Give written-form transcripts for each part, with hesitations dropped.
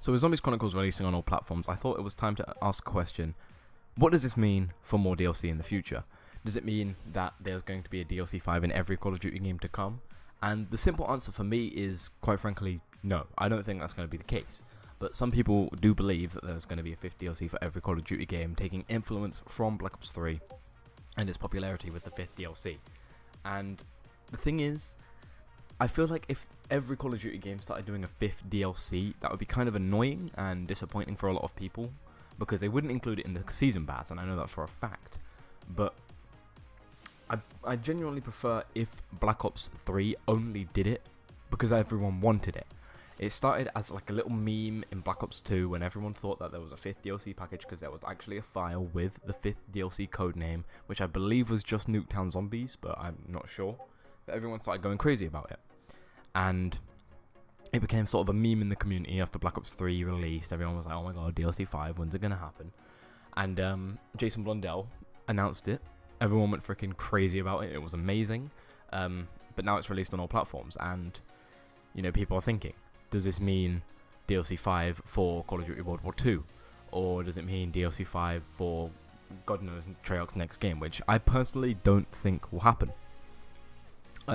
So with Zombies Chronicles releasing on all platforms, I thought it was time to ask a question. What does this mean for more DLC in the future? Does it mean that there's going to be a DLC 5 in every Call of Duty game to come? And the simple answer for me is, quite frankly, no. I don't think that's going to be the case. But some people do believe that there's going to be a 5th DLC for every Call of Duty game, taking influence from Black Ops 3 and its popularity with the 5th DLC. And the thing is, I feel like if every Call of Duty game started doing a 5th DLC, that would be kind of annoying and disappointing for a lot of people, because they wouldn't include it in the season pass, and I know that for a fact. But I genuinely prefer if Black Ops 3 only did it because everyone wanted it. It started as like a little meme in Black Ops 2 when everyone thought that there was a 5th DLC package because there was actually a file with the 5th DLC codename, which I believe was just Nuketown Zombies, but I'm not sure. But everyone started going crazy about it. And it became sort of a meme in the community after Black Ops 3 released. Everyone was like, oh my god, DLC 5, when's it going to happen? And Jason Blundell announced it. Everyone went freaking crazy about it. It was amazing. But now it's released on all platforms. And, you know, people are thinking, does this mean DLC 5 for Call of Duty World War 2? Or does it mean DLC 5 for, God knows, Treyarch's next game? Which I personally don't think will happen.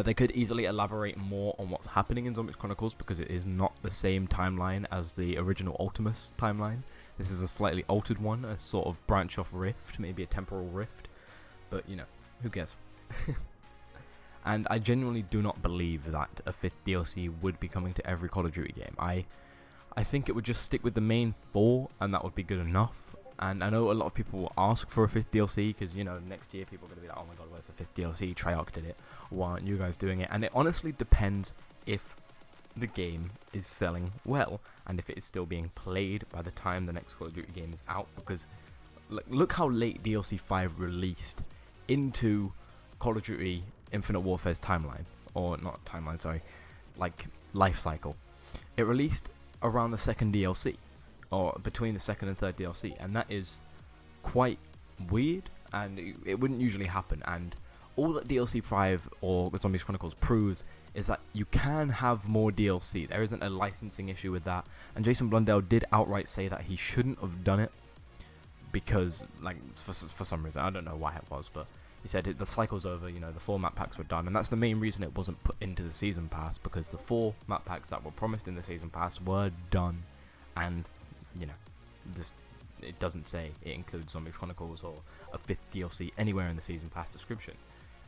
They could easily elaborate more on what's happening in Zombies Chronicles because it is not the same timeline as the original Ultimus timeline. This is a slightly altered one, a sort of branch off rift, maybe a temporal rift. But, you know, who cares? And I genuinely do not believe that a 5th DLC would be coming to every Call of Duty game. I think it would just stick with the main 4 and that would be good enough. And I know a lot of people will ask for a 5th DLC because, you know, next year people are going to be like, oh my god, where's the 5th DLC? Treyarch did it. Why aren't you guys doing it? And it honestly depends if the game is selling well and if it is still being played by the time the next Call of Duty game is out. Because look how late DLC 5 released into Call of Duty Infinite Warfare's timeline. Or not timeline, sorry. Like, life cycle. It released around the 2nd DLC. Or between the 2nd and 3rd DLC, and that is quite weird, and it wouldn't usually happen. And all that DLC 5 or Zombies Chronicles proves is that you can have more DLC. There isn't a licensing issue with that, and Jason Blundell did outright say that he shouldn't have done it because, like, for some reason, I don't know why it was, but he said the cycle's over, you know, the 4 map packs were done, and that's the main reason it wasn't put into the season pass, because the 4 map packs that were promised in the season pass were done, and you know, just it doesn't say it includes Zombies Chronicles or a 5th DLC anywhere in the season pass description.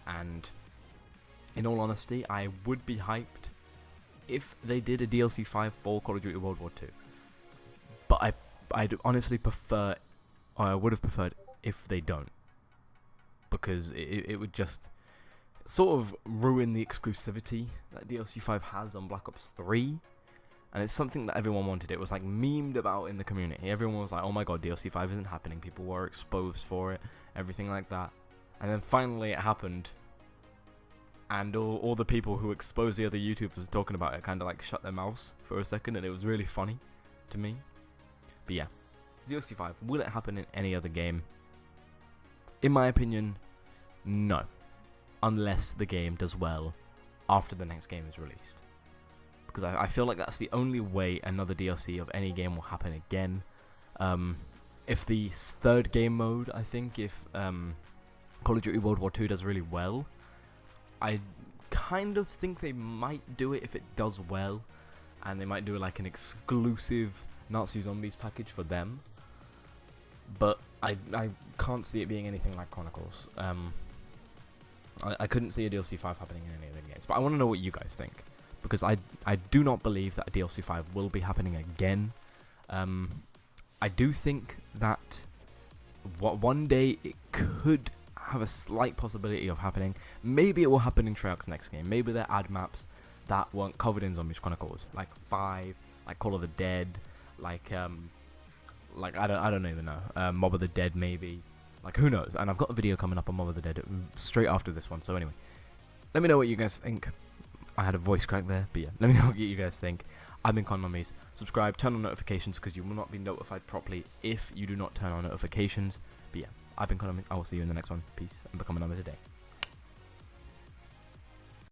And in all honesty, I would be hyped if they did a DLC 5 for Call of Duty World War 2. But I'd honestly prefer, or I would have preferred if they don't, because it would just sort of ruin the exclusivity that DLC 5 has on Black Ops 3. And it's something that everyone wanted. It was like memed about in the community. Everyone was like, oh my god, DLC 5 isn't happening. People were exposed for it, everything like that. And then finally it happened. And all the people who exposed the other YouTubers talking about it kind of like shut their mouths for a second. And it was really funny to me. But yeah, DLC 5, will it happen in any other game? In my opinion, no. Unless the game does well after the next game is released. Because I feel like that's the only way another DLC of any game will happen again. If the 3rd game mode, I think, if Call of Duty World War 2 does really well, I kind of think they might do it if it does well. And they might do like an exclusive Nazi Zombies package for them. But I can't see it being anything like Chronicles. I couldn't see a DLC 5 happening in any of the games. But I want to know what you guys think. Because I do not believe that a DLC 5 will be happening again. I do think that one day it could have a slight possibility of happening. Maybe it will happen in Treyarch's next game. Maybe they'll add maps that weren't covered in Zombies Chronicles, like 5, like Call of the Dead, like I don't even know, Mob of the Dead maybe. Like, who knows? And I've got a video coming up on Mob of the Dead straight after this one. So anyway, let me know what you guys think. I had a voice crack there, but yeah, let me know what you guys think. I've been Con Mummies. Subscribe, turn on notifications, because you will not be notified properly if you do not turn on notifications. But yeah, I've been Con Mummies. I will see you in the next one. Peace, and become a number today.